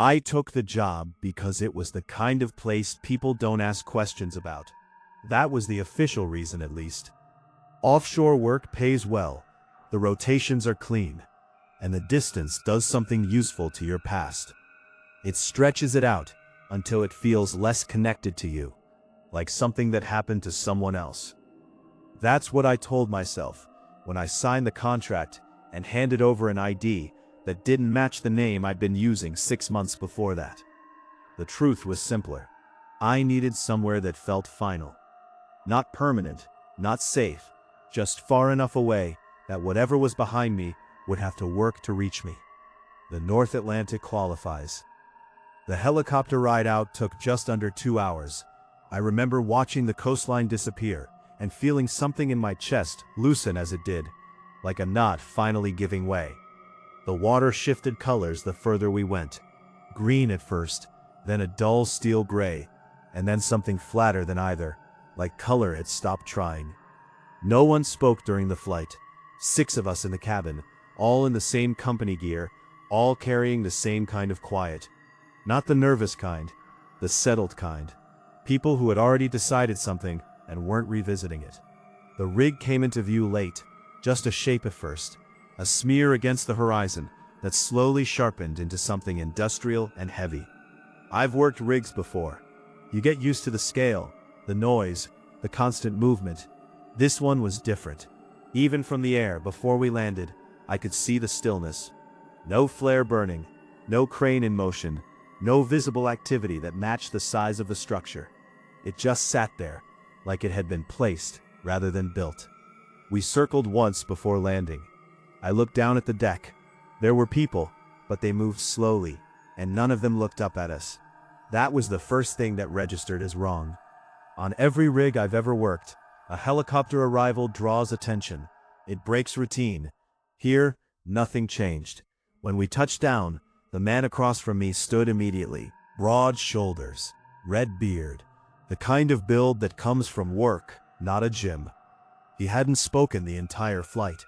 I took the job because it was the kind of place people don't ask questions about. That was the official reason, at least. Offshore work pays well, the rotations are clean, and the distance does something useful to your past. It stretches it out until it feels less connected to you, like something that happened to someone else. That's what I told myself when I signed the contract and handed over an ID that didn't match the name I'd been using 6 months before that. The truth was simpler. I needed somewhere that felt final. Not permanent, not safe, just far enough away that whatever was behind me would have to work to reach me. The North Atlantic qualifies. The helicopter ride out took just under 2 hours. I remember watching the coastline disappear and feeling something in my chest loosen as it did, like a knot finally giving way. The water shifted colors the further we went. Green at first, then a dull steel gray, and then something flatter than either, like color had stopped trying. No one spoke during the flight. 6 of us in the cabin, all in the same company gear, all carrying the same kind of quiet. Not the nervous kind, the settled kind. People who had already decided something and weren't revisiting it. The rig came into view late, just a shape at first, a smear against the horizon that slowly sharpened into something industrial and heavy. I've worked rigs before. You get used to the scale, the noise, the constant movement. This one was different. Even from the air before we landed, I could see the stillness. No flare burning, no crane in motion, no visible activity that matched the size of the structure. It just sat there, like it had been placed rather than built. We circled once before landing. I looked down at the deck. There were people, but they moved slowly, and none of them looked up at us. That was the first thing that registered as wrong. On every rig I've ever worked, a helicopter arrival draws attention. It breaks routine. Here, nothing changed. When we touched down, the man across from me stood immediately. Broad shoulders, red beard, the kind of build that comes from work, not a gym. He hadn't spoken the entire flight,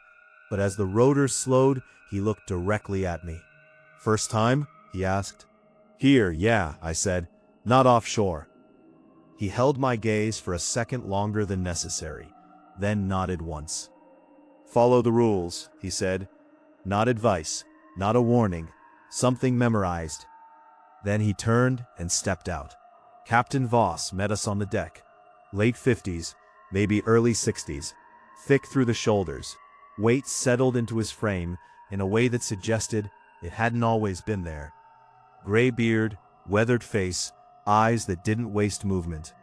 but as the rotors slowed, he looked directly at me. "First time?" he asked. "Here, yeah," I said. "Not offshore." He held my gaze for a second longer than necessary, then nodded once. "Follow the rules," he said. "Not advice, not a warning, something memorized." Then he turned and stepped out. Captain Voss met us on the deck. Late 50s, maybe early 60s, thick through the shoulders. Weight settled into his frame in a way that suggested it hadn't always been there. Gray beard, weathered face, eyes that didn't waste movement.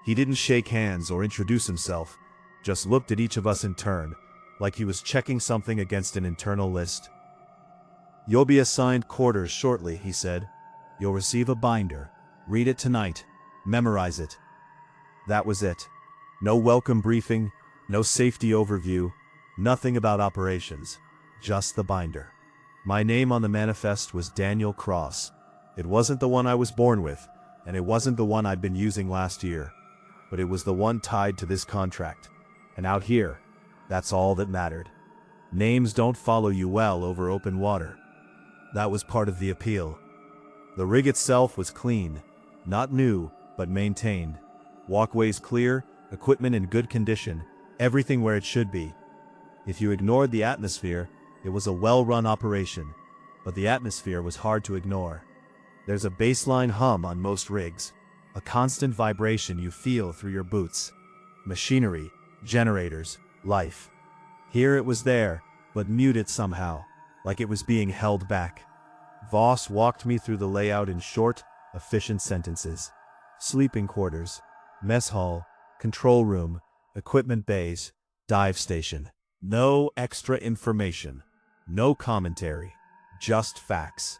He didn't shake hands or introduce himself, just looked at each of us in turn, like he was checking something against an internal list. "You'll be assigned quarters shortly," he said. "You'll receive a binder. Read it tonight. Memorize it." That was it. No welcome briefing, no safety overview, nothing about operations, just the binder. My name on the manifest was Daniel Cross. It wasn't the one I was born with, and it wasn't the one I'd been using last year, but it was the one tied to this contract. And out here, that's all that mattered. Names don't follow you well over open water. That was part of the appeal. The rig itself was clean, not new, but maintained. Walkways clear, equipment in good condition, everything where it should be. If you ignored the atmosphere, it was a well-run operation, but the atmosphere was hard to ignore. There's a baseline hum on most rigs, a constant vibration you feel through your boots. Machinery, generators, life. Here it was there, but muted somehow, like it was being held back. Voss walked me through the layout in short, efficient sentences. Sleeping quarters, mess hall, control room, equipment bays, dive station. No extra information, no commentary, just facts.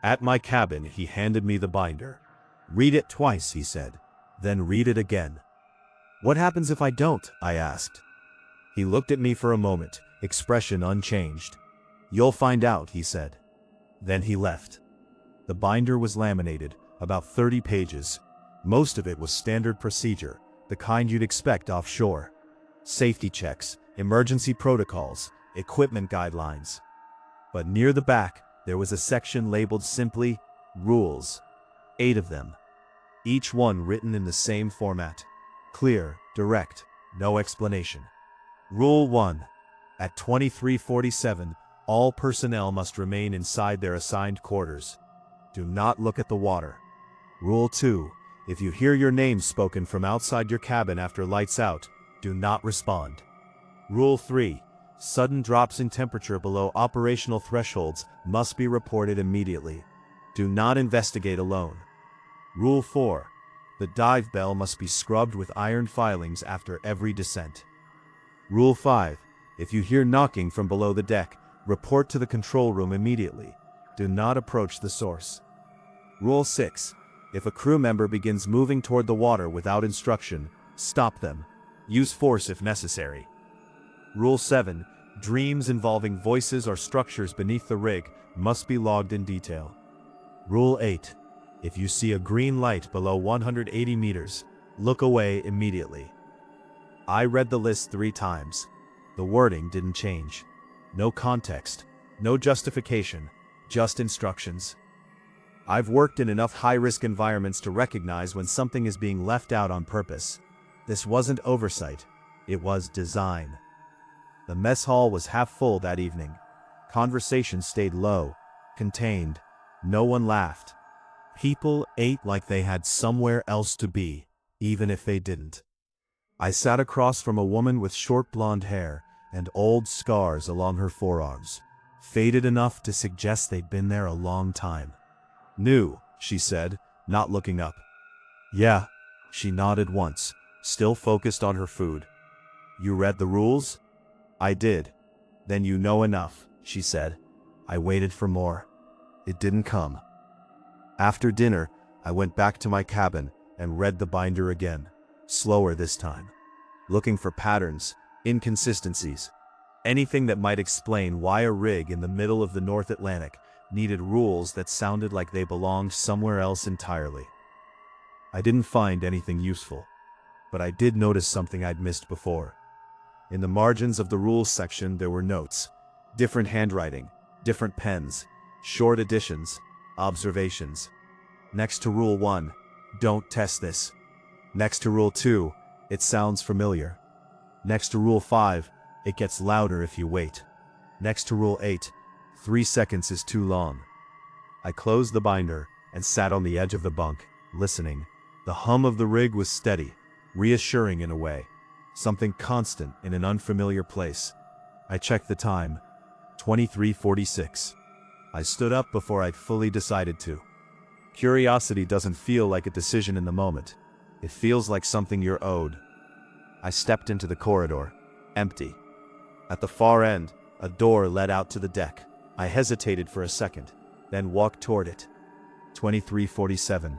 At my cabin, he handed me the binder. "Read it twice," he said, "then read it again." "What happens if I don't?" I asked. He looked at me for a moment, expression unchanged. "You'll find out," he said. Then he left. The binder was laminated, about 30 pages. Most of it was standard procedure, the kind you'd expect offshore. Safety checks, emergency protocols, equipment guidelines. But near the back, there was a section labeled simply, Rules. 8 of them. Each one written in the same format. Clear, direct, no explanation. Rule 1. At 23:47, all personnel must remain inside their assigned quarters. Do not look at the water. Rule 2. If you hear your name spoken from outside your cabin after lights out, do not respond. Rule 3. Sudden drops in temperature below operational thresholds must be reported immediately. Do not investigate alone. Rule 4. The dive bell must be scrubbed with iron filings after every descent. Rule 5. If you hear knocking from below the deck, report to the control room immediately. Do not approach the source. Rule 6. If a crew member begins moving toward the water without instruction, stop them. Use force if necessary. Rule 7. Dreams involving voices or structures beneath the rig must be logged in detail. Rule 8. If you see a green light below 180 meters, look away immediately. I read the list 3 times. The wording didn't change. No context, no justification, just instructions. I've worked in enough high-risk environments to recognize when something is being left out on purpose. This wasn't oversight, it was design. The mess hall was half full that evening. Conversation stayed low, contained. No one laughed. People ate like they had somewhere else to be, even if they didn't. I sat across from a woman with short blonde hair and old scars along her forearms, faded enough to suggest they'd been there a long time. New, she said, not looking up. Yeah, she nodded once, still focused on her food. You read the rules? I did. Then you know enough, she said. I waited for more. It didn't come. After dinner, I went back to my cabin and read the binder again, slower this time, looking for patterns, inconsistencies, anything that might explain why a rig in the middle of the North Atlantic needed rules that sounded like they belonged somewhere else entirely. I didn't find anything useful, but I did notice something I'd missed before. In the margins of the rules section there were notes, different handwriting, different pens, short additions, observations. Next to Rule 1, don't test this. Next to Rule 2, it sounds familiar. Next to Rule 5, it gets louder if you wait. Next to Rule 8, 3 seconds is too long. I closed the binder and sat on the edge of the bunk, listening. The hum of the rig was steady, reassuring in a way. Something constant in an unfamiliar place. I checked the time. 23:46. I stood up before I'd fully decided to. Curiosity doesn't feel like a decision in the moment. It feels like something you're owed. I stepped into the corridor. Empty. At the far end, a door led out to the deck. I hesitated for a second, then walked toward it. 23:47.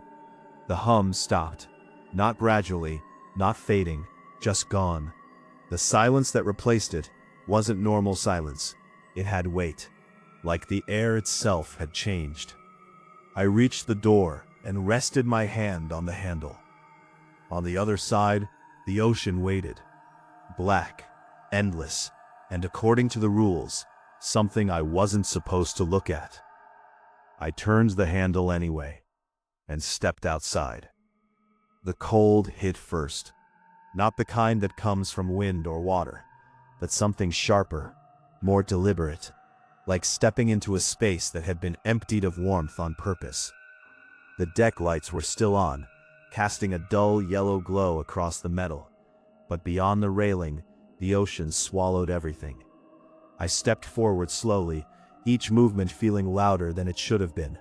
The hum stopped. Not gradually, not fading, just gone. The silence that replaced it wasn't normal silence. It had weight, like the air itself had changed. I reached the door and rested my hand on the handle. On the other side, the ocean waited. Black, endless, and according to the rules, something I wasn't supposed to look at. I turned the handle anyway, and stepped outside. The cold hit first. Not the kind that comes from wind or water, but something sharper, more deliberate, like stepping into a space that had been emptied of warmth on purpose. The deck lights were still on, casting a dull yellow glow across the metal, but beyond the railing, the ocean swallowed everything. I stepped forward slowly, each movement feeling louder than it should have been.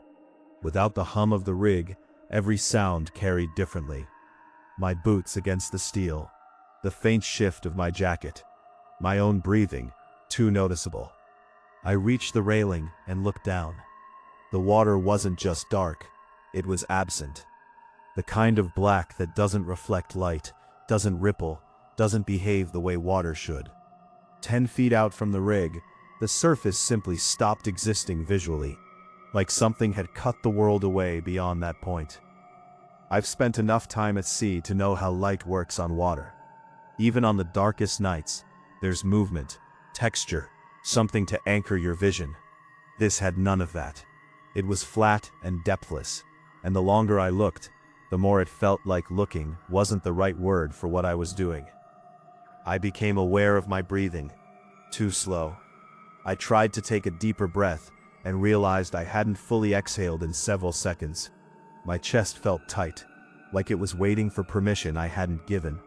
Without the hum of the rig, every sound carried differently. My boots against the steel, the faint shift of my jacket, my own breathing, too noticeable. I reached the railing and looked down. The water wasn't just dark, it was absent. The kind of black that doesn't reflect light, doesn't ripple, doesn't behave the way water should. 10 feet out from the rig, the surface simply stopped existing visually, like something had cut the world away beyond that point. I've spent enough time at sea to know how light works on water. Even on the darkest nights, there's movement, texture, something to anchor your vision. This had none of that. It was flat and depthless, and the longer I looked, the more it felt like looking wasn't the right word for what I was doing. I became aware of my breathing. Too slow. I tried to take a deeper breath and realized I hadn't fully exhaled in several seconds. My chest felt tight, like it was waiting for permission I hadn't given.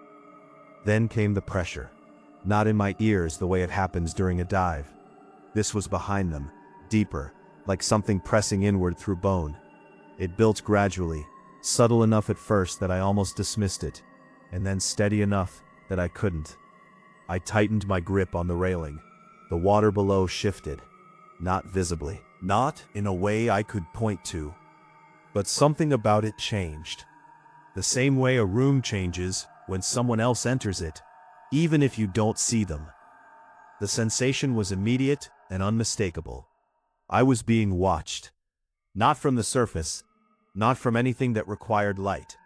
Then came the pressure. Not in my ears the way it happens during a dive. This was behind them, deeper, like something pressing inward through bone. It built gradually, subtle enough at first that I almost dismissed it, and then steady enough that I couldn't. I tightened my grip on the railing. The water below shifted, not visibly, not in a way I could point to, but something about it changed. The same way a room changes when someone else enters it, even if you don't see them. The sensation was immediate and unmistakable. I was being watched. Not from the surface, not from anything that required light.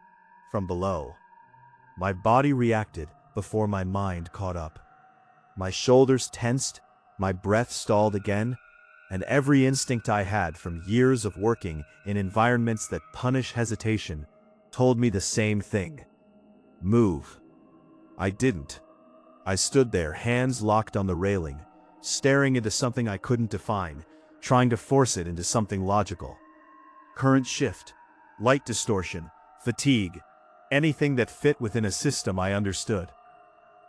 From below. My body reacted before my mind caught up. My shoulders tensed, my breath stalled again, and every instinct I had from years of working in environments that punish hesitation told me the same thing. Move. I didn't. I stood there, hands locked on the railing, staring into something I couldn't define, trying to force it into something logical. Current shift, light distortion, fatigue, anything that fit within a system I understood.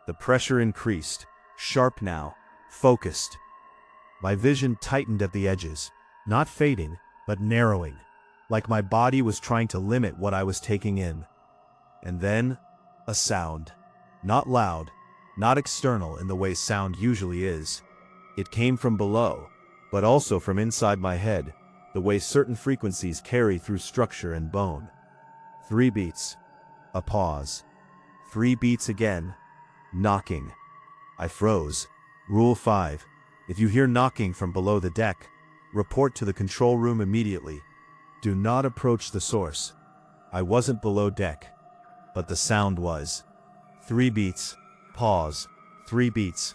The pressure increased, sharp now, focused. My vision tightened at the edges, not fading, but narrowing, like my body was trying to limit what I was taking in. And then, a sound. Not loud, not external in the way sound usually is. It came from below, but also from inside my head, the way certain frequencies carry through structure and bone. 3 beats. A pause. 3 beats again. Knocking. I froze. Rule 5. If you hear knocking from below the deck, report to the control room immediately. Do not approach the source. I wasn't below deck, but the sound was. 3 beats. Pause. 3 beats.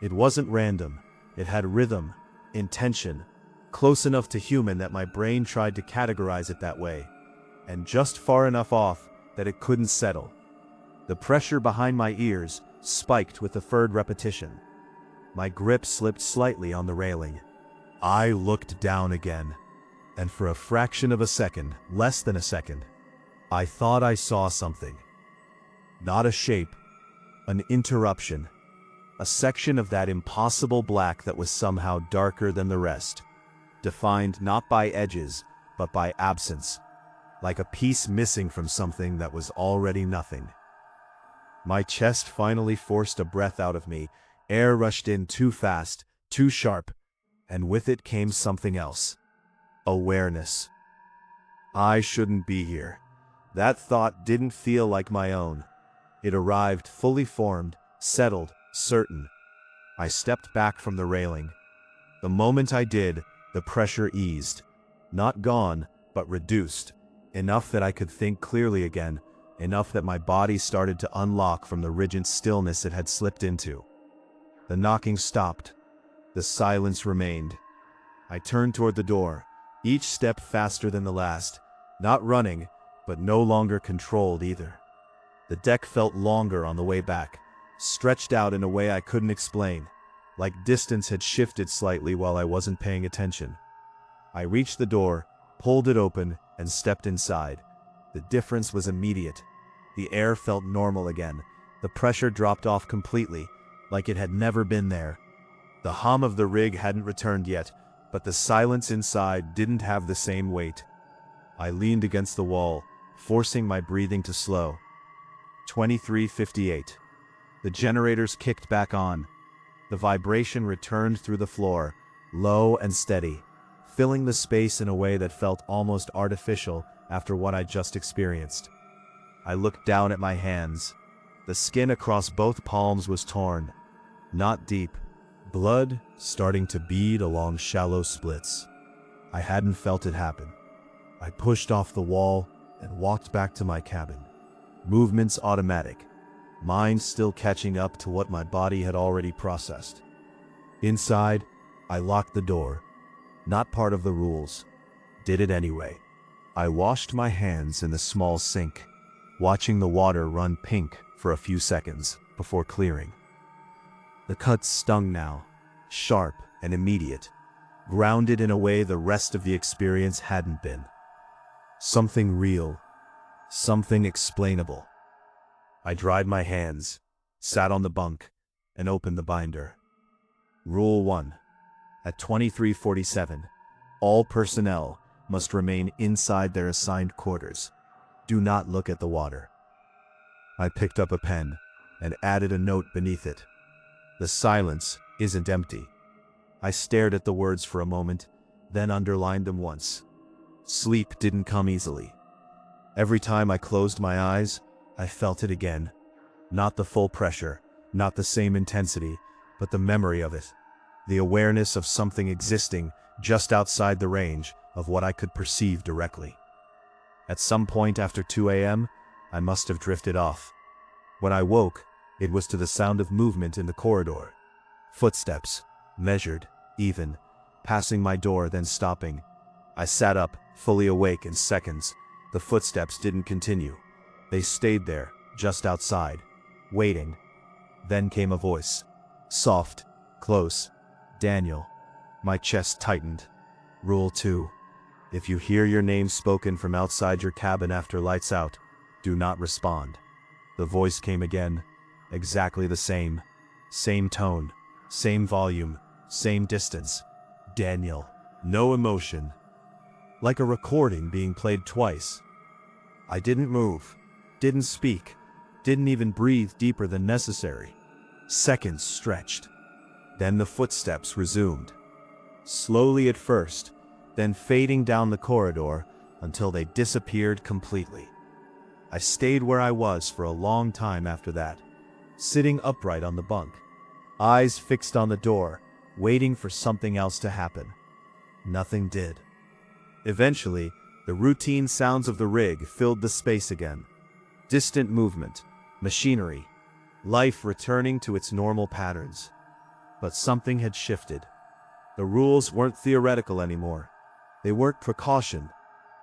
It wasn't random. It had rhythm, intention, close enough to human that my brain tried to categorize it that way, and just far enough off that it couldn't settle. The pressure behind my ears spiked with the third repetition. My grip slipped slightly on the railing. I looked down again, and for a fraction of a second, less than a second, I thought I saw something. Not a shape, an interruption, a section of that impossible black that was somehow darker than the rest, defined not by edges, but by absence, like a piece missing from something that was already nothing. My chest finally forced a breath out of me. Air rushed in too fast, too sharp, and with it came something else. Awareness. I shouldn't be here. That thought didn't feel like my own. It arrived fully formed, settled, certain. I stepped back from the railing. The moment I did, the pressure eased. Not gone, but reduced. Enough that I could think clearly again, enough that my body started to unlock from the rigid stillness it had slipped into. The knocking stopped. The silence remained. I turned toward the door, each step faster than the last, not running, but no longer controlled either. The deck felt longer on the way back, stretched out in a way I couldn't explain, like distance had shifted slightly while I wasn't paying attention. I reached the door, pulled it open, and stepped inside. The difference was immediate. The air felt normal again. The pressure dropped off completely, like it had never been there. The hum of the rig hadn't returned yet, but the silence inside didn't have the same weight. I leaned against the wall, forcing my breathing to slow. 23:58. The generators kicked back on. The vibration returned through the floor, low and steady, filling the space in a way that felt almost artificial after what I just experienced. I looked down at my hands. The skin across both palms was torn. Not deep. Blood starting to bead along shallow splits. I hadn't felt it happen. I pushed off the wall and walked back to my cabin. Movements automatic. Mind still catching up to what my body had already processed. Inside, I locked the door. Not part of the rules. did it anyway. I washed my hands in the small sink, watching the water run pink for a few seconds before clearing. The cuts stung now, sharp and immediate, grounded in a way the rest of the experience hadn't been. Something real, something explainable. I dried my hands, sat on the bunk, and opened the binder. Rule 1. At 23:47, all personnel must remain inside their assigned quarters. Do not look at the water. I picked up a pen and added a note beneath it. The silence isn't empty. I stared at the words for a moment, then underlined them once. Sleep didn't come easily. Every time I closed my eyes, I felt it again. Not the full pressure, not the same intensity, but the memory of it. The awareness of something existing just outside the range of what I could perceive directly. At some point after 2 a.m., I must have drifted off. When I woke, it was to the sound of movement in the corridor. Footsteps, measured, even, passing my door then stopping. I sat up, fully awake in seconds. The footsteps didn't continue. They stayed there, just outside, waiting. Then came a voice. Soft, close. Daniel. My chest tightened. Rule 2. If you hear your name spoken from outside your cabin after lights out, do not respond. The voice came again, exactly the same. Same tone, same volume, same distance. Daniel. No emotion. Like a recording being played twice. I didn't move, didn't speak, didn't even breathe deeper than necessary. Seconds stretched. Then the footsteps resumed. Slowly at first, then fading down the corridor until they disappeared completely. I stayed where I was for a long time after that, sitting upright on the bunk, eyes fixed on the door, waiting for something else to happen. Nothing did. Eventually, the routine sounds of the rig filled the space again. Distant movement, machinery, life returning to its normal patterns. But something had shifted. The rules weren't theoretical anymore. They weren't precaution.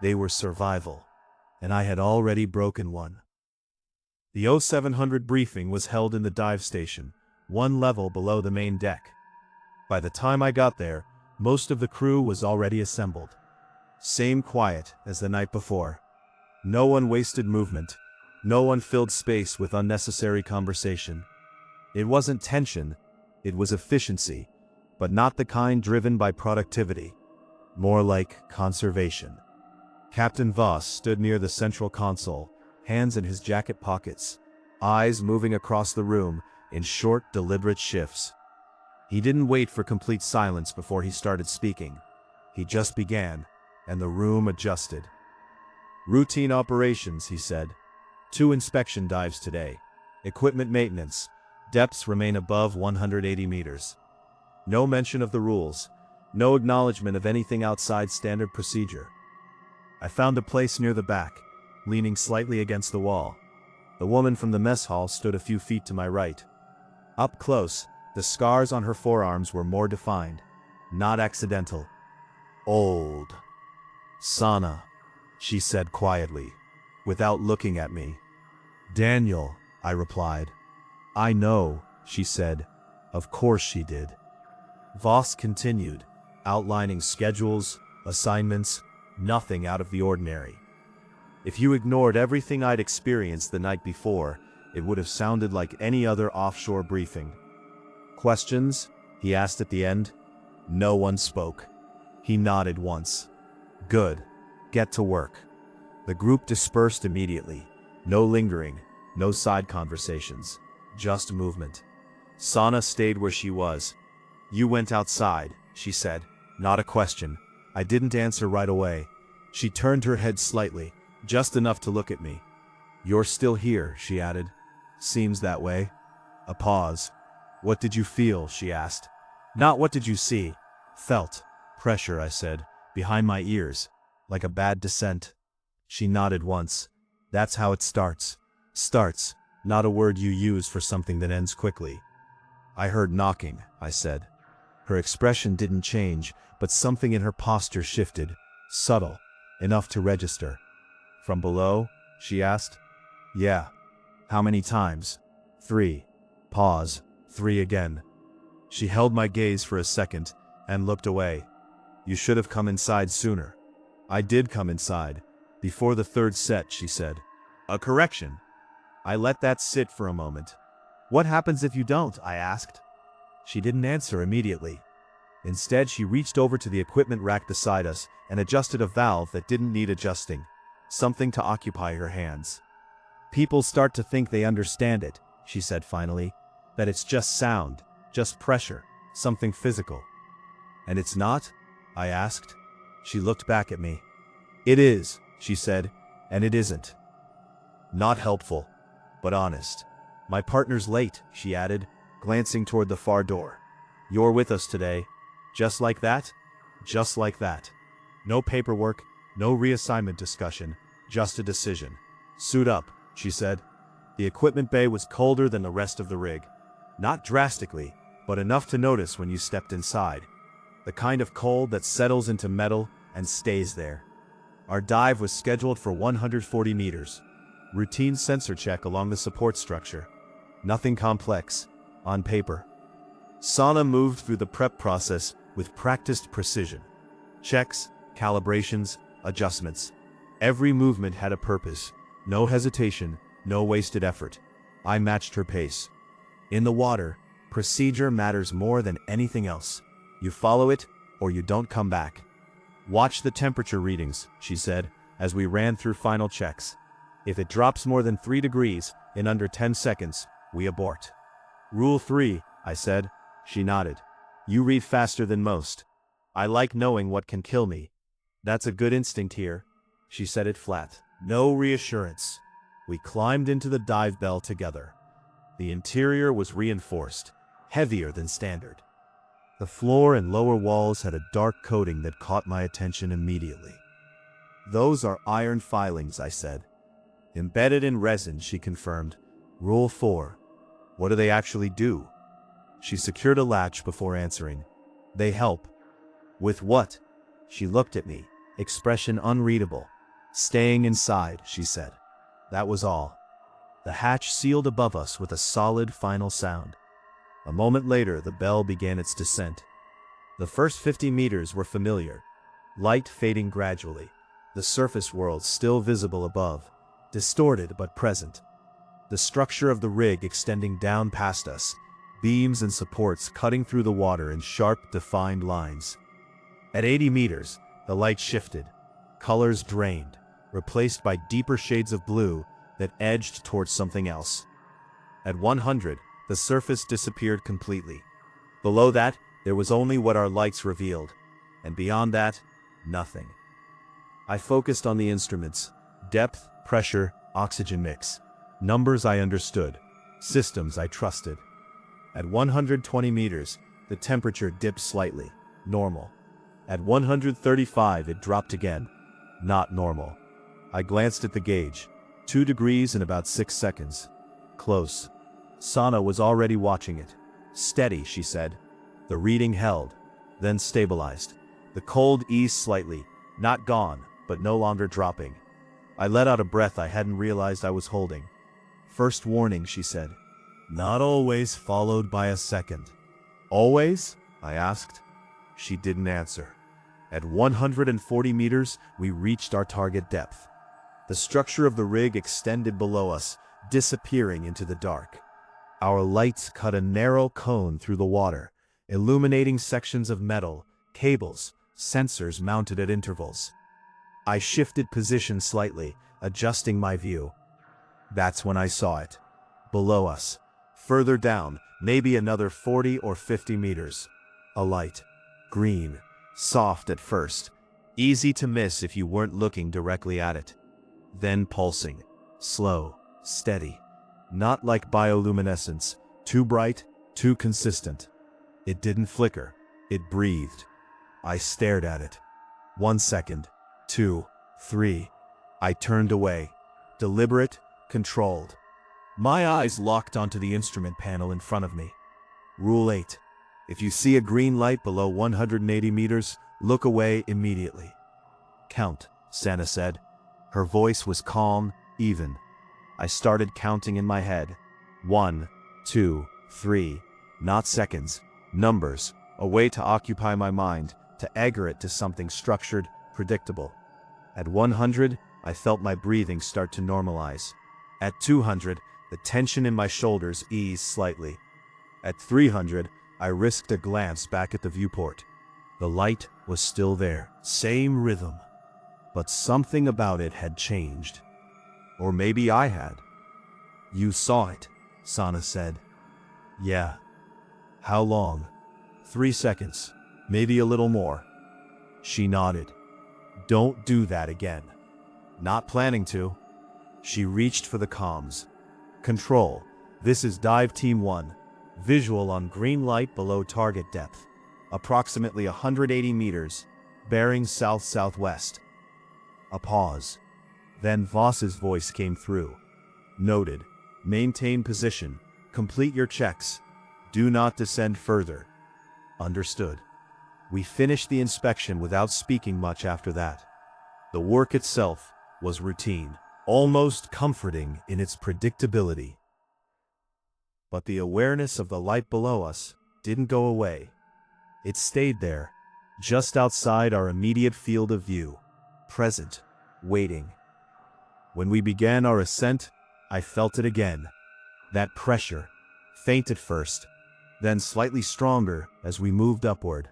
They were survival. And I had already broken one. The 0700 briefing was held in the dive station, one level below the main deck. By the time I got there, most of the crew was already assembled. Same quiet as the night before. No one wasted movement. No one filled space with unnecessary conversation. It wasn't tension, it was efficiency, but not the kind driven by productivity. More like conservation. Captain Voss stood near the central console, hands in his jacket pockets, eyes moving across the room in short, deliberate shifts. He didn't wait for complete silence before he started speaking. He just began, and the room adjusted. Routine operations, he said. 2 inspection dives today. Equipment maintenance. Depths remain above 180 meters. No mention of the rules. No acknowledgement of anything outside standard procedure. I found a place near the back, leaning slightly against the wall. The woman from the mess hall stood a few feet to my right. Up close, the scars on her forearms were more defined, not accidental. Old. Sana, she said quietly, without looking at me. Daniel, I replied. I know, she said. Of course she did. Voss continued, outlining schedules, assignments, nothing out of the ordinary. If you ignored everything I'd experienced the night before, it would have sounded like any other offshore briefing. Questions? He asked at the end. No one spoke. He nodded once. Good. Get to work. The group dispersed immediately. No lingering, no side conversations. Just movement. Sana stayed where she was. You went outside, she said. Not a question. I didn't answer right away. She turned her head slightly, just enough to look at me. You're still here, she added. Seems that way. A pause. What did you feel, she asked. Not what did you see. Felt. Pressure, I said, behind my ears, like a bad descent. She nodded once. That's how it starts. Starts, not a word you use for something that ends quickly. I heard knocking, I said. Her expression didn't change, but something in her posture shifted. subtle, enough to register. From below? She asked. Yeah. How many times? 3. Pause. 3 again. She held my gaze for a second and looked away. You should have come inside sooner. I did come inside. Before the 3rd set, she said. A correction. I let that sit for a moment. What happens if you don't? I asked. She didn't answer immediately. Instead, she reached over to the equipment rack beside us and adjusted a valve that didn't need adjusting, something to occupy her hands. People start to think they understand it, she said finally, that it's just sound, just pressure, something physical. And it's not? I asked. She looked back at me. It is, she said, and it isn't. Not helpful, but honest. My partner's late, she added, glancing toward the far door. You're with us today. Just like that? Just like that. No paperwork, no reassignment discussion, just a decision. Suit up, she said. The equipment bay was colder than the rest of the rig. Not drastically, but enough to notice when you stepped inside. The kind of cold that settles into metal and stays there. Our dive was scheduled for 140 meters. Routine sensor check along the support structure. Nothing complex, on paper. Sana moved through the prep process with practiced precision. Checks, calibrations, adjustments. Every movement had a purpose. No hesitation, no wasted effort. I matched her pace. In the water, procedure matters more than anything else. You follow it, or you don't come back. Watch the temperature readings, she said, as we ran through final checks. If it drops more than 3 degrees in under 10 seconds, we abort. Rule 3, I said. She nodded. You read faster than most. I like knowing what can kill me. That's a good instinct here. She said it flat. No reassurance. We climbed into the dive bell together. The interior was reinforced, heavier than standard. The floor and lower walls had a dark coating that caught my attention immediately. Those are iron filings, I said. Embedded in resin, she confirmed. Rule 4. What do they actually do? She secured a latch before answering. They help. With what? She looked at me, expression unreadable. Staying inside, she said. That was all. The hatch sealed above us with a solid final sound. A moment later, the bell began its descent. The first 50 meters were familiar, light fading gradually, the surface world still visible above, distorted but present. The structure of the rig extending down past us, beams and supports cutting through the water in sharp, defined lines. At 80 meters, the light shifted, colors drained, replaced by deeper shades of blue that edged towards something else. At 100, the surface disappeared completely. Below that, there was only what our lights revealed, and beyond that, nothing. I focused on the instruments: depth, pressure, oxygen mix. Numbers I understood, systems I trusted. At 120 meters, the temperature dipped slightly, normal. At 135, it dropped again, not normal. I glanced at the gauge, 2 degrees in about 6 seconds. Close. Sana was already watching it. Steady, she said. The reading held, then stabilized. The cold eased slightly, not gone, but no longer dropping. I let out a breath I hadn't realized I was holding. First warning, she said. Not always followed by a second. Always? I asked. She didn't answer. At 140 meters, we reached our target depth. The structure of the rig extended below us, disappearing into the dark. Our lights cut a narrow cone through the water, illuminating sections of metal, cables, sensors mounted at intervals. I shifted position slightly, adjusting my view. That's when I saw it. Below us. Further down, maybe another 40 or 50 meters. A light. Green. Soft at first. Easy to miss if you weren't looking directly at it. Then pulsing. Slow. Steady. Not like bioluminescence. Too bright, too consistent. It didn't flicker. It breathed. I stared at it. 1 second. 2. 3. I turned away. Deliberate, controlled. My eyes locked onto the instrument panel in front of me. Rule 8. If you see a green light below 180 meters, look away immediately. Count, Santa said. Her voice was calm, even. I started counting in my head. 1, 2, 3, not seconds, numbers, a way to occupy my mind, to anchor it to something structured, predictable. At 100, I felt my breathing start to normalize. At 200, the tension in my shoulders eased slightly. At 300, I risked a glance back at the viewport. The light was still there, same rhythm. But something about it had changed. Or maybe I had. You saw it, Sana said. Yeah. How long? 3 seconds, maybe a little more. She nodded. Don't do that again. Not planning to. She reached for the comms. Control, this is Dive Team 1. Visual on green light below target depth. Approximately 180 meters, bearing south-southwest. A pause. Then Voss's voice came through. Noted. Maintain position. Complete your checks. Do not descend further. Understood. We finished the inspection without speaking much after that. The work itself was routine, almost comforting in its predictability. But the awareness of the light below us didn't go away. It stayed there, just outside our immediate field of view, present, waiting. When we began our ascent, I felt it again. That pressure, faint at first, then slightly stronger as we moved upward,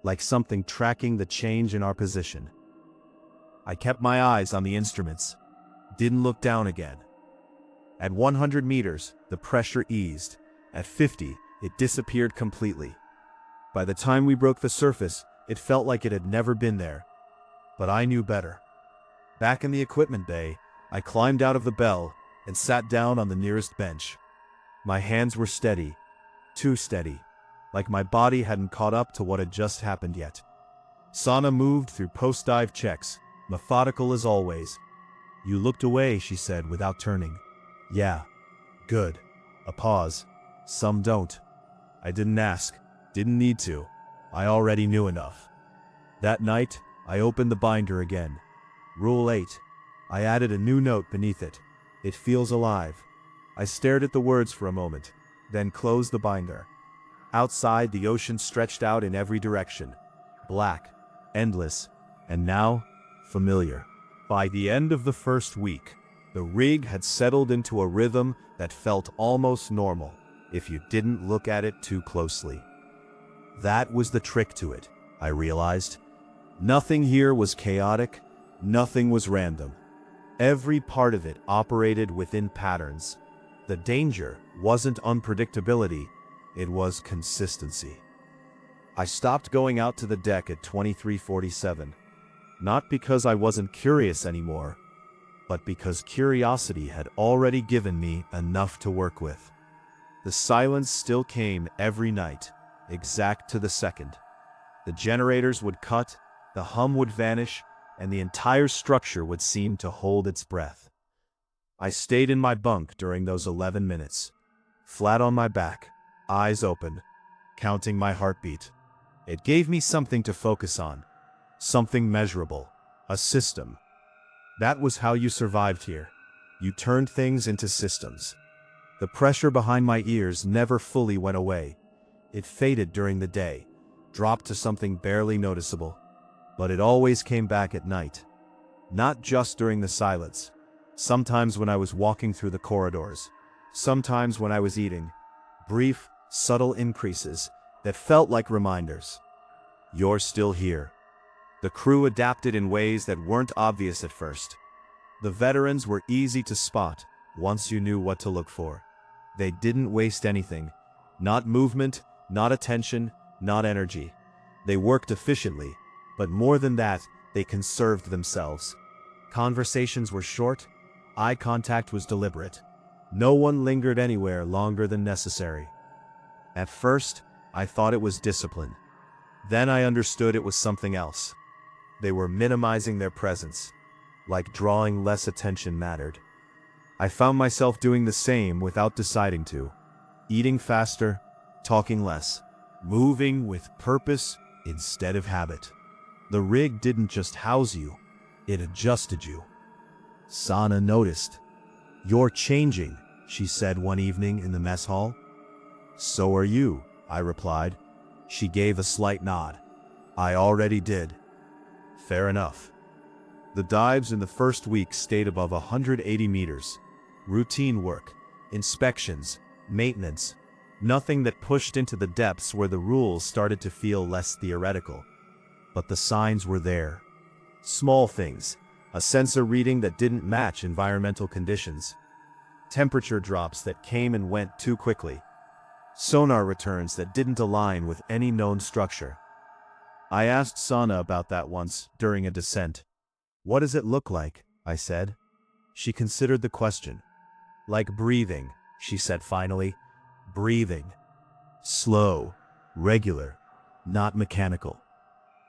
like something tracking the change in our position. I kept my eyes on the instruments, didn't look down again. At 100 meters, the pressure eased. At 50, it disappeared completely. By the time we broke the surface, it felt like it had never been there. But I knew better. Back in the equipment bay, I climbed out of the bell and sat down on the nearest bench. My hands were steady, too steady, like my body hadn't caught up to what had just happened yet. Sana moved through post-dive checks, methodical as always. You looked away, she said without turning. Yeah. Good. A pause. Some don't. I didn't ask. Didn't need to. I already knew enough. That night, I opened the binder again. Rule 8. I added a new note beneath it. It feels alive. I stared at the words for a moment, then closed the binder. Outside, the ocean stretched out in every direction. Black, endless, and now, familiar. By the end of the first week, the rig had settled into a rhythm that felt almost normal, if you didn't look at it too closely. That was the trick to it, I realized. Nothing here was chaotic, nothing was random. Every part of it operated within patterns. The danger wasn't unpredictability, it was consistency. I stopped going out to the deck at 23:47, not because I wasn't curious anymore, but because curiosity had already given me enough to work with. The silence still came every night, exact to the second. The generators would cut, the hum would vanish, and the entire structure would seem to hold its breath. I stayed in my bunk during those 11 minutes, flat on my back, eyes open, counting my heartbeat. It gave me something to focus on, something measurable, a system. That was how you survived here. You turned things into systems. The pressure behind my ears never fully went away. It faded during the day, dropped to something barely noticeable. But it always came back at night. Not just during the silence. Sometimes when I was walking through the corridors. Sometimes when I was eating. Brief, subtle increases that felt like reminders. You're still here. The crew adapted in ways that weren't obvious at first. The veterans were easy to spot once you knew what to look for. They didn't waste anything. Not movement, not attention, not energy. They worked efficiently, but more than that, they conserved themselves. Conversations were short, eye contact was deliberate. No one lingered anywhere longer than necessary. At first, I thought it was discipline. Then I understood it was something else. They were minimizing their presence, like drawing less attention mattered. I found myself doing the same without deciding to. Eating faster, talking less, moving with purpose instead of habit. The rig didn't just house you, It adjusted you. Sana noticed. "You're changing," she said one evening in the mess hall. "So are you," I replied. She gave a slight nod. "I already did." "Fair enough." The dives in the first week stayed above 180 meters. Routine work, inspections, maintenance. Nothing that pushed into the depths where the rules started to feel less theoretical. But the signs were there. Small things. A sensor reading that didn't match environmental conditions. Temperature drops that came and went too quickly. Sonar returns that didn't align with any known structure. I asked Sana about that once, during a descent. "What does it look like?" I said. She considered the question. "Like breathing," she said finally. "Breathing. Slow, regular, not mechanical."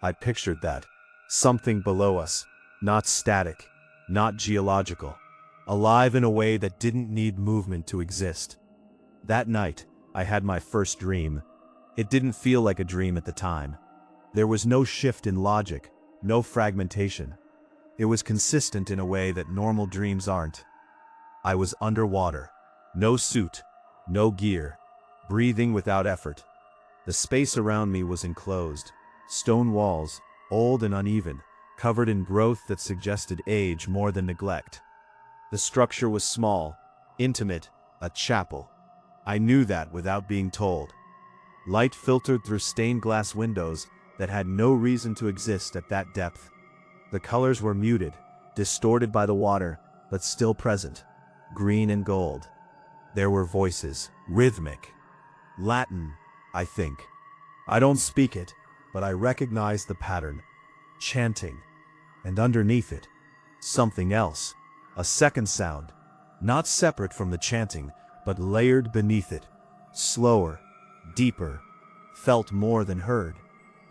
I pictured that. Something below us. Not static, not geological. Alive in a way that didn't need movement to exist. That night, I had my first dream. It didn't feel like a dream at the time. There was no shift in logic, no fragmentation. It was consistent in a way that normal dreams aren't. I was underwater. No suit, no gear, breathing without effort. The space around me was enclosed. Stone walls, old and uneven, covered in growth that suggested age more than neglect. The structure was small, intimate, a chapel. I knew that without being told. Light filtered through stained glass windows that had no reason to exist at that depth. The colors were muted, distorted by the water, but still present. Green and gold. There were voices, rhythmic. Latin, I think. I don't speak it, but I recognize the pattern. Chanting. And underneath it, something else. A second sound. Not separate from the chanting, but layered beneath it. Slower, deeper, felt more than heard.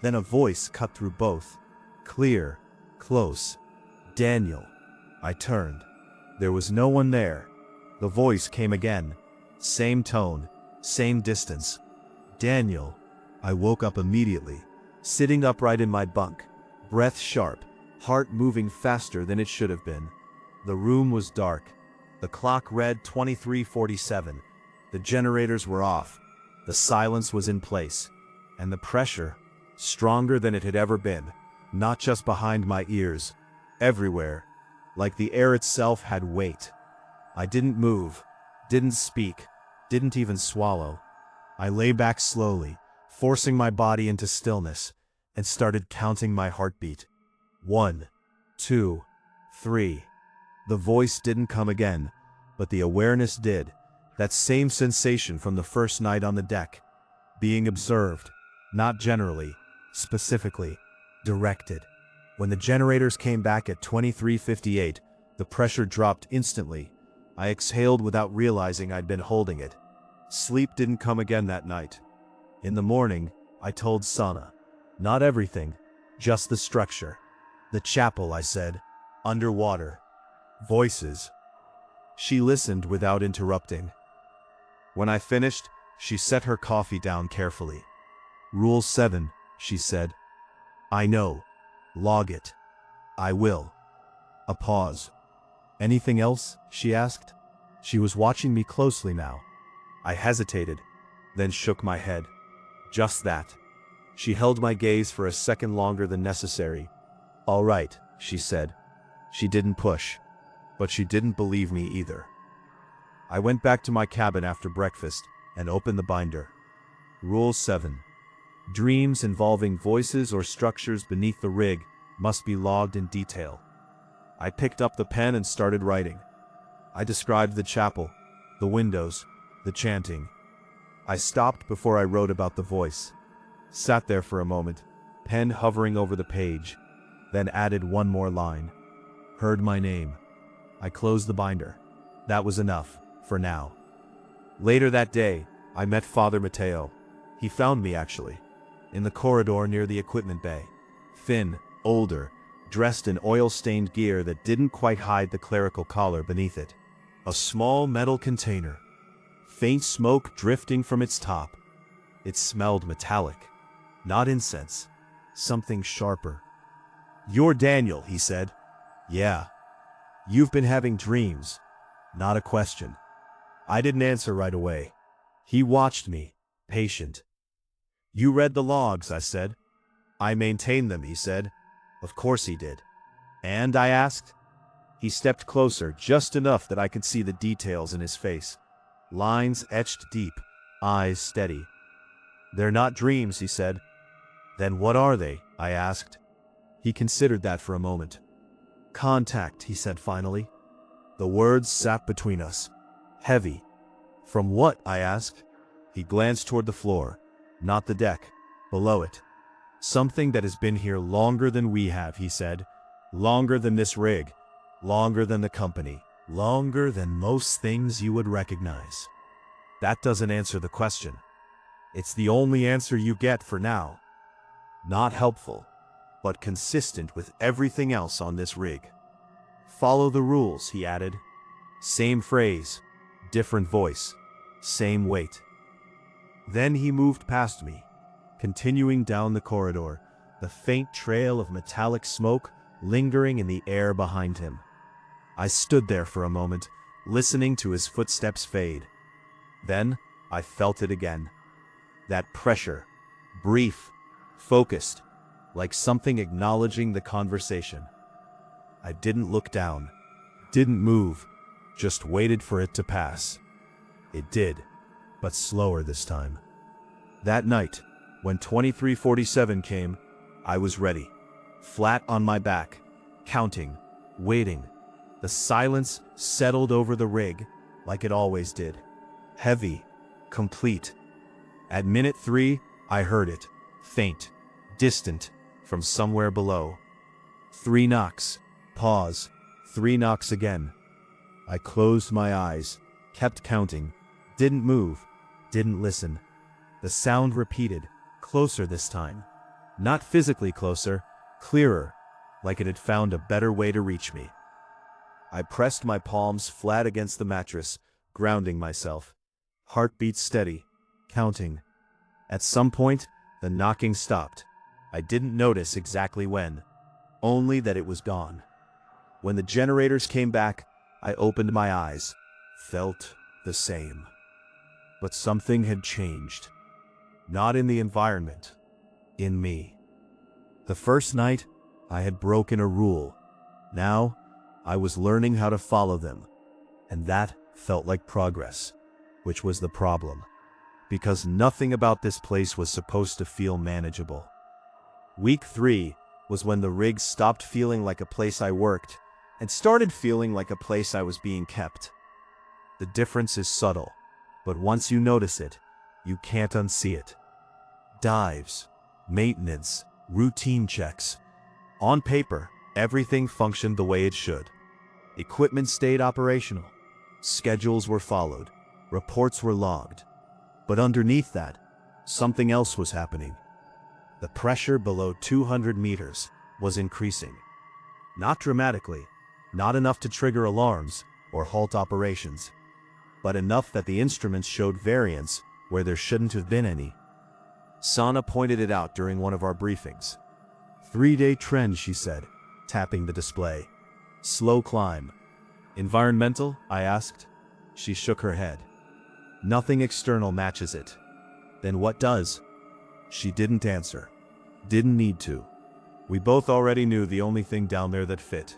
Then a voice cut through both. Clear, close. "Daniel." I turned. There was no one there. The voice came again. Same tone, same distance. "Daniel." I woke up immediately, sitting upright in my bunk, breath sharp, heart moving faster than it should have been. The room was dark. The clock read 23:47. The generators were off. The silence was in place. And the pressure, stronger than it had ever been, not just behind my ears, everywhere, like the air itself had weight. I didn't move, didn't speak, didn't even swallow. I lay back slowly, forcing my body into stillness, and started counting my heartbeat. 1, 2, 3. The voice didn't come again, but the awareness did. That same sensation from the first night on the deck. Being observed, not generally, specifically, directed. When the generators came back at 23:58, the pressure dropped instantly. I exhaled without realizing I'd been holding it. Sleep didn't come again that night. In the morning, I told Sana. Not everything, just the structure. "The chapel," I said. "Underwater. Voices." She listened without interrupting. When I finished, she set her coffee down carefully. "Rule 7, she said. "I know. Log it." "I will." A pause. "Anything else?" she asked. She was watching me closely now. I hesitated, then shook my head. "Just that." She held my gaze for a second longer than necessary. "All right," she said. She didn't push, but she didn't believe me either. I went back to my cabin after breakfast and opened the binder. Rule 7. Dreams involving voices or structures beneath the rig must be logged in detail. I picked up the pen and started writing. I described the chapel, the windows, the chanting. I stopped before I wrote about the voice. Sat there for a moment, pen hovering over the page, then added one more line. Heard my name. I closed the binder. That was enough, for now. Later that day, I met Father Mateo. He found me, actually, in the corridor near the equipment bay. Thin, older, dressed in oil-stained gear that didn't quite hide the clerical collar beneath it. A small metal container. Faint smoke drifting from its top. It smelled metallic. Not incense. Something sharper. "You're Daniel," he said. Yeah, you've been having dreams. Not a question. I didn't answer right away. He watched me, patient. You read the logs, I said. I maintained them, he said. Of course he did. And I asked. He stepped closer, just enough that I could see the details in his face. Lines etched deep, eyes steady. They're not dreams, he said. Then what are they? I asked. He considered that for a moment. Contact, he said finally. The words sat between us. Heavy. From what? I asked. He glanced toward the floor, not the deck, below it. Something that has been here longer than we have, he said. Longer than this rig. Longer than the company. Longer than most things you would recognize. That doesn't answer the question. It's the only answer you get for now. Not helpful, but consistent with everything else on this rig. Follow the rules, he added. Same phrase, different voice, same weight. Then he moved past me, continuing down the corridor, the faint trail of metallic smoke lingering in the air behind him. I stood there for a moment, listening to his footsteps fade. Then I felt it again. That pressure, brief, focused, like something acknowledging the conversation. I didn't look down, didn't move, just waited for it to pass. It did, but slower this time. That night, when 2347 came, I was ready, flat on my back, counting, waiting. The silence settled over the rig, like it always did. Heavy, complete. At minute 3, I heard it, faint, distant, from somewhere below. 3 knocks, pause, 3 knocks again. I closed my eyes, kept counting, didn't move, didn't listen. The sound repeated, closer this time. Not physically closer, clearer, like it had found a better way to reach me. I pressed my palms flat against the mattress, grounding myself. Heartbeat steady, counting. At some point, the knocking stopped. I didn't notice exactly when, only that it was gone. When the generators came back, I opened my eyes, felt the same. But something had changed. Not in the environment, in me. The first night, I had broken a rule. Now, I was learning how to follow them. And that felt like progress, which was the problem. Because nothing about this place was supposed to feel manageable. Week 3 was when the rig stopped feeling like a place I worked and started feeling like a place I was being kept. The difference is subtle, but once you notice it, you can't unsee it. Dives, maintenance, routine checks. On paper, everything functioned the way it should. Equipment stayed operational. Schedules were followed. Reports were logged. But underneath that, something else was happening. The pressure below 200 meters was increasing. Not dramatically, not enough to trigger alarms or halt operations, but enough that the instruments showed variance where there shouldn't have been any. Sana pointed it out during one of our briefings. 3-day trend, she said, tapping the display. Slow climb. Environmental? I asked. She shook her head. Nothing external matches it. Then what does? She didn't answer. Didn't need to. We both already knew the only thing down there that fit.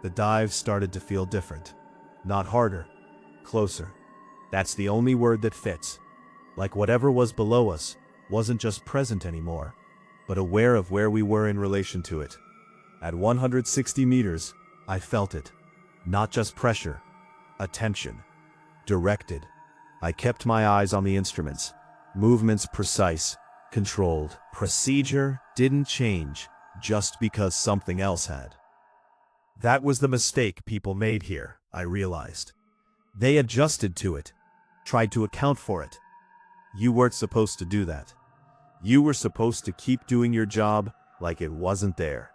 The dive started to feel different. Not harder. Closer. That's the only word that fits. Like whatever was below us wasn't just present anymore, but aware of where we were in relation to it. At 160 meters, I felt it. Not just pressure. Attention. Directed. I kept my eyes on the instruments. Movements precise, controlled. Procedure didn't change just because something else had. That was the mistake people made here, I realized. They adjusted to it, tried to account for it. You weren't supposed to do that. You were supposed to keep doing your job like it wasn't there.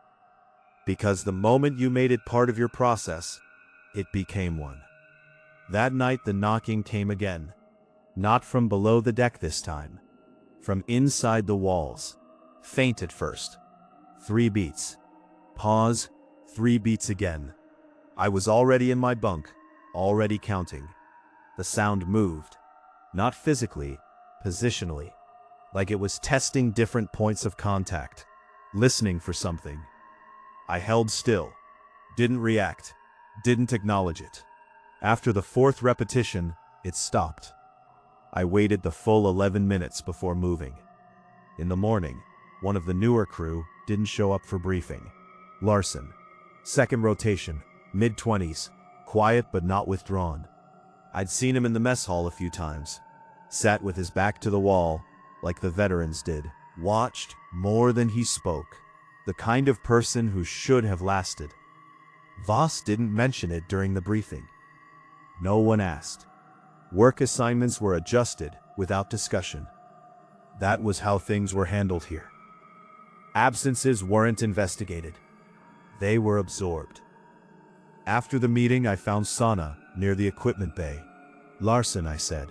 Because the moment you made it part of your process, it became one. That night the knocking came again. Not from below the deck this time. From inside the walls. Faint at first. 3 beats. Pause. 3 beats again. I was already in my bunk, already counting. The sound moved. Not physically, positionally. Like it was testing different points of contact. Listening for something. I held still. Didn't react. Didn't acknowledge it. After the 4th repetition, it stopped. I waited the full 11 minutes before moving. In the morning, one of the newer crew didn't show up for briefing. Larson. 2nd rotation, mid-20s, quiet but not withdrawn. I'd seen him in the mess hall a few times. Sat with his back to the wall, like the veterans did. Watched more than he spoke. The kind of person who should have lasted. Voss didn't mention it during the briefing. No one asked. Work assignments were adjusted without discussion. That was how things were handled here. Absences weren't investigated. They were absorbed. After the meeting, I found Sana near the equipment bay. Larson, I said.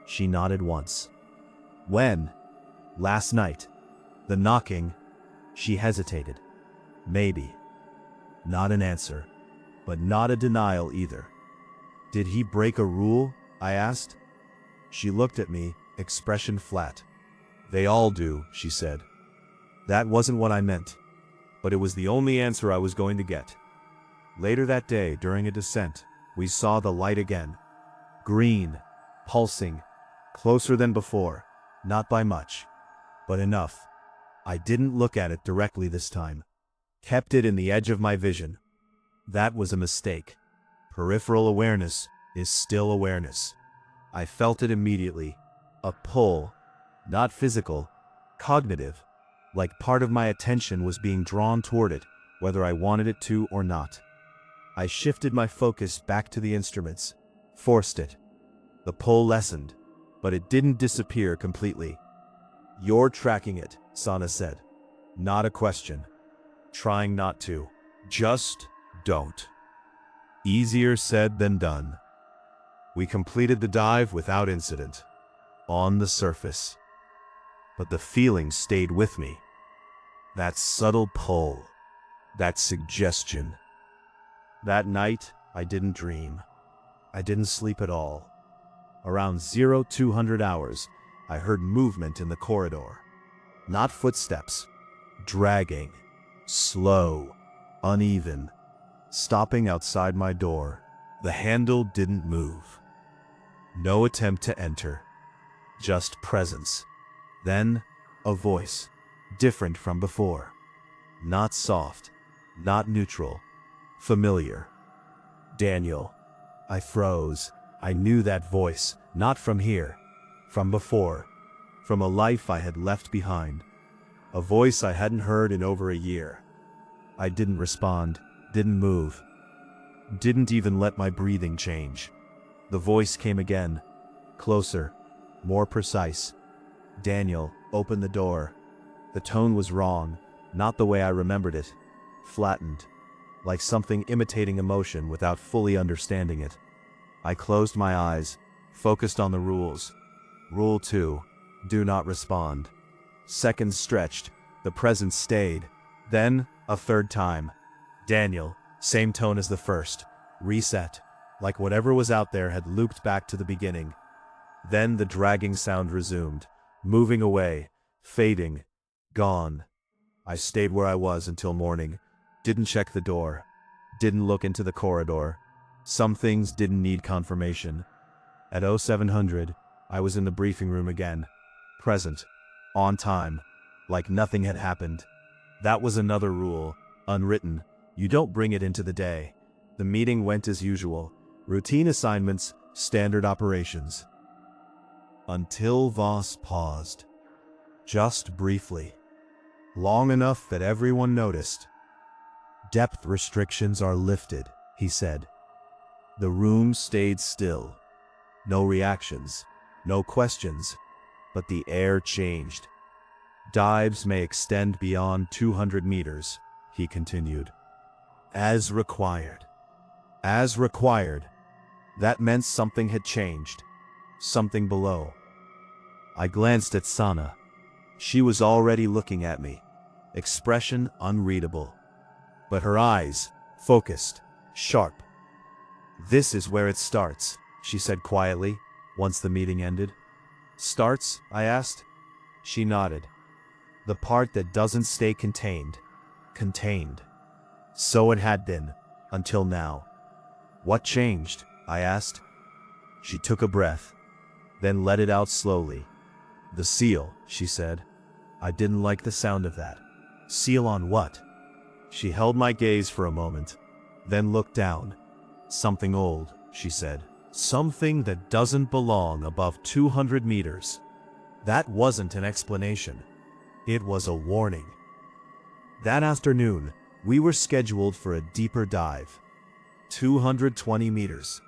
She nodded once. When? Last night. The knocking. She hesitated. Maybe. Not an answer, but not a denial either. Did he break a rule? I asked. She looked at me, expression flat. They all do, she said. That wasn't what I meant, but it was the only answer I was going to get. Later that day, during a descent, we saw the light again. Green, pulsing, closer than before, not by much, but enough. I didn't look at it directly this time. Kept it in the edge of my vision. That was a mistake. Peripheral awareness is still awareness. I felt it immediately. A pull, not physical, cognitive, like part of my attention was being drawn toward it, whether I wanted it to or not. I shifted my focus back to the instruments, forced it. The pull lessened, but it didn't disappear completely. You're tracking it, Sana said. Not a question. Trying not to. Just don't. Easier said than done. We completed the dive without incident. On the surface. But the feeling stayed with me. That subtle pull. That suggestion. That night, I didn't dream. I didn't sleep at all. Around 0200 hours, I heard movement in the corridor. Not footsteps. Dragging. Slow. Uneven. Stopping outside my door. The handle didn't move. No attempt to enter. Just presence. Then, a voice. Different from before. Not soft. Not neutral. Familiar. Daniel. I froze. I knew that voice, not from here. From before. From a life I had left behind. A voice I hadn't heard in over a year. I didn't respond. Didn't move. Didn't even let my breathing change. The voice came again. Closer. More precise. Daniel, open the door. The tone was wrong, not the way I remembered it. Flattened. Like something imitating emotion without fully understanding it. I closed my eyes, focused on the rules. Rule 2. Do not respond. Seconds stretched. The presence stayed. Then, a third time. Daniel, same tone as the first. Reset. Like whatever was out there had looped back to the beginning. Then the dragging sound resumed. Moving away. Fading. Gone. I stayed where I was until morning. Didn't check the door. Didn't look into the corridor. Some things didn't need confirmation. At 0700, I was in the briefing room again. Present. On time. Like nothing had happened. That was another rule. Unwritten. You don't bring it into the day. The meeting went as usual. Routine assignments, standard operations. Until Voss paused. Just briefly. Long enough that everyone noticed. Depth restrictions are lifted, he said. The room stayed still. No reactions, no questions, but the air changed. Dives may extend beyond 200 meters, he continued. As required. As required. That meant something had changed. Something below. I glanced at Sana. She was already looking at me. Expression unreadable. But her eyes, focused, sharp. "This is where it starts," she said quietly, once the meeting ended. "Starts?" I asked. She nodded. "The part that doesn't stay contained. Contained." So it had been, until now. "What changed?" I asked. She took a breath, then let it out slowly. "The seal," she said. I didn't like the sound of that. "Seal on what?" She held my gaze for a moment, then looked down. "Something old," she said. "Something that doesn't belong above 200 meters. That wasn't an explanation. It was a warning. That afternoon, we were scheduled for a deeper dive. 220 meters.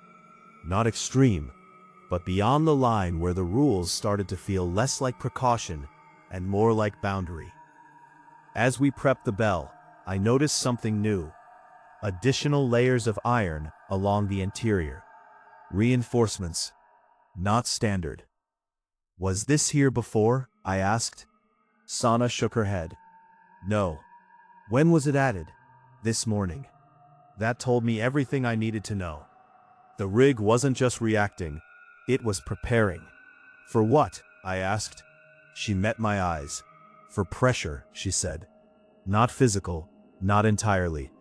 Not extreme, but beyond the line where the rules started to feel less like precaution and more like boundary. As we prepped the bell, I noticed something new. Additional layers of iron along the interior. Reinforcements. Not standard. "Was this here before?" I asked. Sana shook her head. "No." "When was it added?" "This morning." That told me everything I needed to know. The rig wasn't just reacting, it was preparing. "For what?" I asked. She met my eyes. "For pressure," she said. "Not physical, not entirely.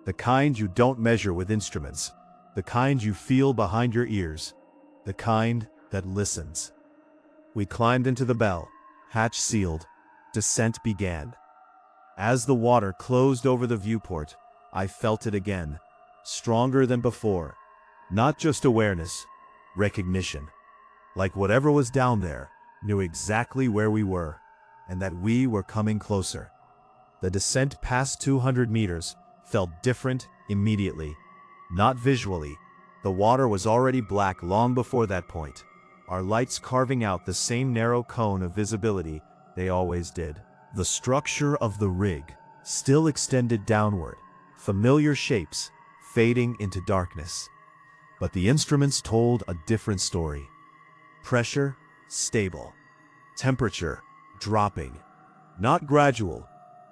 The kind you don't measure with instruments. The kind you feel behind your ears. The kind that listens." We climbed into the bell, hatch sealed. Descent began. As the water closed over the viewport, I felt it again, stronger than before. Not just awareness, recognition. Like whatever was down there knew exactly where we were, and that we were coming closer. The descent past 200 meters felt different immediately. Not visually. The water was already black long before that point, our lights carving out the same narrow cone of visibility they always did. The structure of the rig still extended downward, familiar shapes fading into darkness. But the instruments told a different story. Pressure, stable. Temperature, dropping. Not gradual,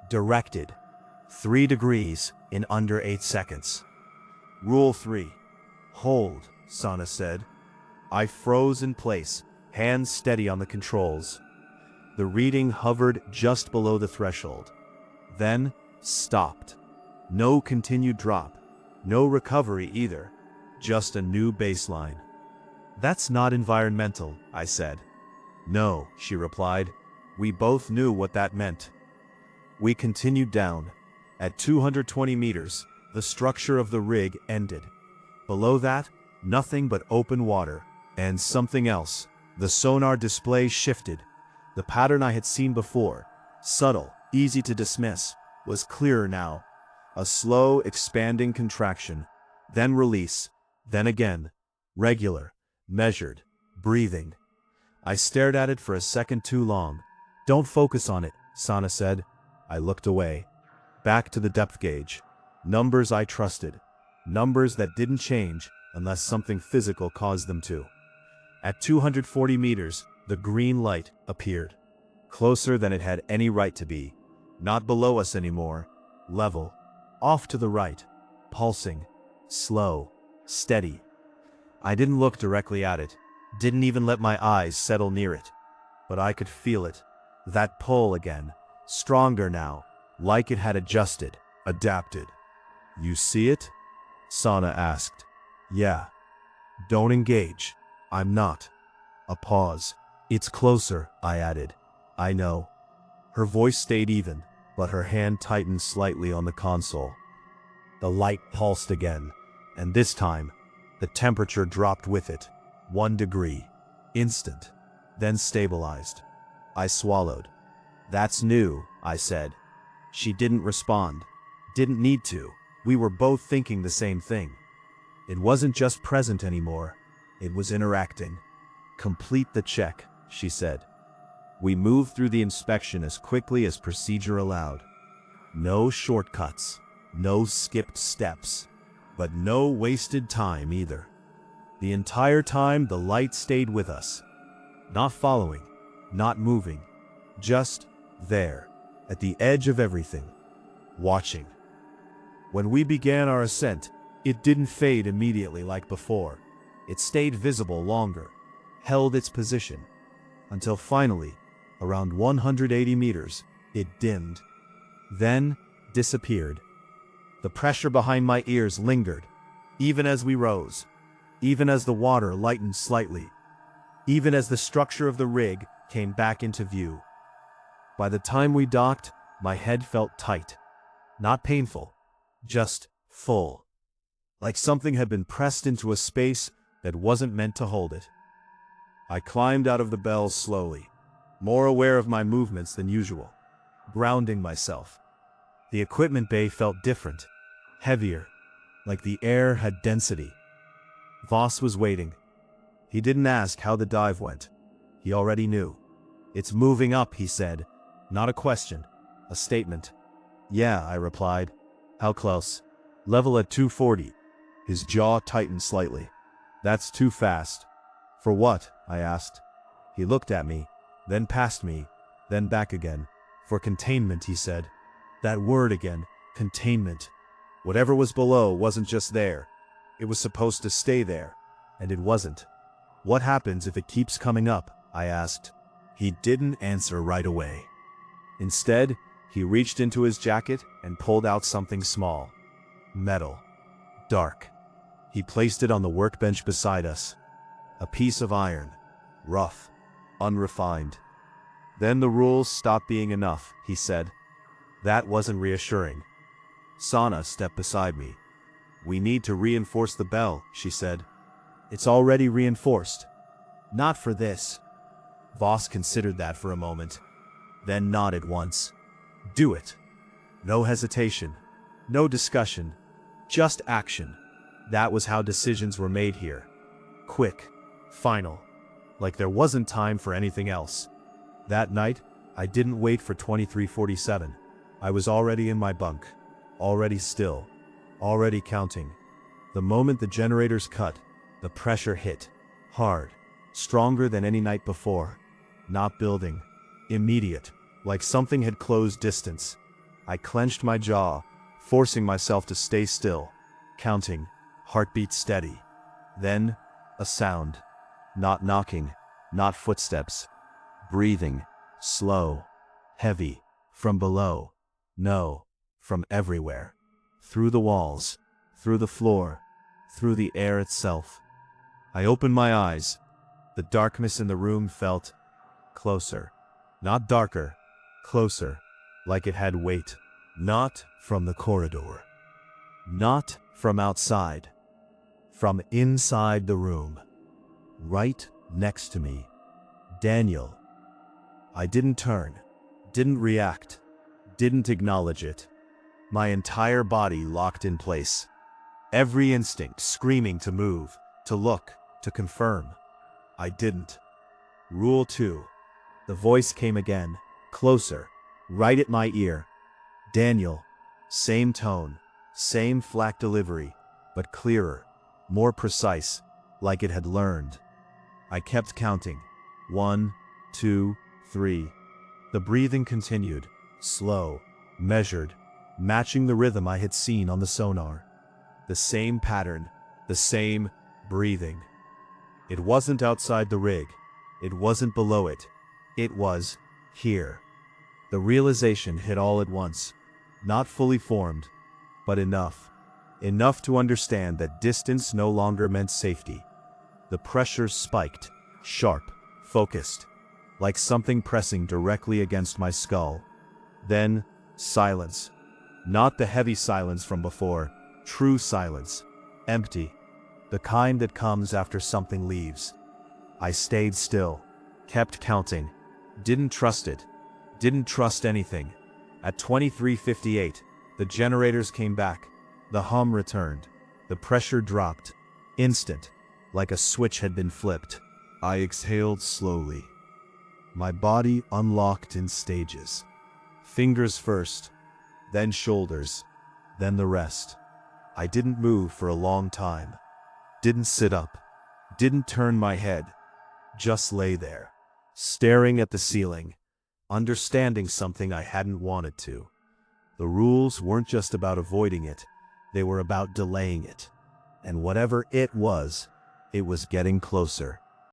directed. 3 degrees in under 8 seconds. Rule 3. Hold, Sana said. I froze in place, hands steady on the controls. The reading hovered just below the threshold. Then, stopped. No continued drop. No recovery either. Just a new baseline. "That's not environmental," I said. "No," she replied. We both knew what that meant. We continued down. At 220 meters, the structure of the rig ended. Below that, nothing but open water. And something else. The sonar display shifted. The pattern I had seen before, subtle, easy to dismiss, was clearer now. A slow, expanding contraction, then release, then again. Regular, measured, breathing. I stared at it for a second too long. "Don't focus on it," Sana said. I looked away. Back to the depth gauge. Numbers I trusted. Numbers that didn't change unless something physical caused them to. At 240 meters, the green light appeared. Closer than it had any right to be. Not below us anymore. Level. Off to the right. Pulsing. Slow. Steady. I didn't look directly at it. Didn't even let my eyes settle near it. But I could feel it. That pull again. Stronger now. Like it had adjusted. Adapted. "You see it?" Sana asked. "Yeah." "Don't engage." "I'm not." A pause. "It's closer," I added. "I know." Her voice stayed even, but her hand tightened slightly on the console. The light pulsed again, and this time, the temperature dropped with it. 1 degree. Instant. Then stabilized. I swallowed. "That's new," I said. She didn't respond. Didn't need to. We were both thinking the same thing. It wasn't just present anymore. It was interacting. "Complete the check," she said. We moved through the inspection as quickly as procedure allowed. No shortcuts. No skipped steps. But no wasted time either. The entire time the light stayed with us. Not following. Not moving. Just there. At the edge of everything. Watching. When we began our ascent, it didn't fade immediately like before. It stayed visible longer, held its position, until finally, around 180 meters, it dimmed. Then, disappeared. The pressure behind my ears lingered, even as we rose, even as the water lightened slightly, even as the structure of the rig came back into view. By the time we docked, my head felt tight. Not painful, just full. Like something had been pressed into a space that wasn't meant to hold it. I climbed out of the bells slowly, more aware of my movements than usual, grounding myself. The equipment bay felt different, heavier, like the air had density. Voss was waiting. He didn't ask how the dive went. He already knew. "It's moving up," he said. Not a question, a statement. "Yeah," I replied. "How close?" "Level at 240. His jaw tightened slightly. "That's too fast." "For what?" I asked. He looked at me, then past me, then back again. "For containment," he said. That word again, containment. Whatever was below wasn't just there. It was supposed to stay there, and it wasn't. "What happens if it keeps coming up?" I asked. He didn't answer right away. Instead, he reached into his jacket and pulled out something small. Metal. Dark. He placed it on the workbench beside us. A piece of iron. Rough. Unrefined. "Then the rules stop being enough," he said. That wasn't reassuring. Sana stepped beside me. "We need to reinforce the bell," she said. "It's already reinforced." "Not for this." Voss considered that for a moment, then nodded once. "Do it." No hesitation. No discussion. Just action. That was how decisions were made here. Quick. Final. Like there wasn't time for anything else. That night, I didn't wait for 2347. I was already in my bunk. Already still. Already counting. The moment the generators cut, the pressure hit. Hard. Stronger than any night before. Not building. Immediate. Like something had closed distance. I clenched my jaw, forcing myself to stay still. Counting. Heartbeat steady. Then, a sound. Not knocking. Not footsteps. Breathing. Slow. Heavy. From below. No. From everywhere. Through the walls. Through the floor. Through the air itself. I opened my eyes. The darkness in the room felt closer. Not darker. Closer. Like it had weight. Not from the corridor. Not from outside. From inside the room. Right next to me. Daniel. I didn't turn. Didn't react. Didn't acknowledge it. My entire body locked in place. Every instinct screaming to move, to look, to confirm. I didn't. Rule 2. The voice came again, closer, right at my ear. "Daniel." Same tone, same flat delivery, but clearer, more precise, like it had learned. I kept counting. 1, 2, 3. The breathing continued, slow, measured, matching the rhythm I had seen on the sonar. The same pattern, the same breathing. It wasn't outside the rig. It wasn't below it. It was here. The realization hit all at once. Not fully formed, but enough. Enough to understand that distance no longer meant safety. The pressure spiked, sharp, focused, like something pressing directly against my skull. Then, silence. Not the heavy silence from before, true silence. Empty. The kind that comes after something leaves. I stayed still, kept counting. Didn't trust it. Didn't trust anything. At 23:58, the generators came back. The hum returned. The pressure dropped. Instant, like a switch had been flipped. I exhaled slowly. My body unlocked in stages. Fingers first, then shoulders, then the rest. I didn't move for a long time. Didn't sit up. Didn't turn my head. Just lay there, staring at the ceiling, understanding something I hadn't wanted to. The rules weren't just about avoiding it. They were about delaying it. And whatever it was getting closer.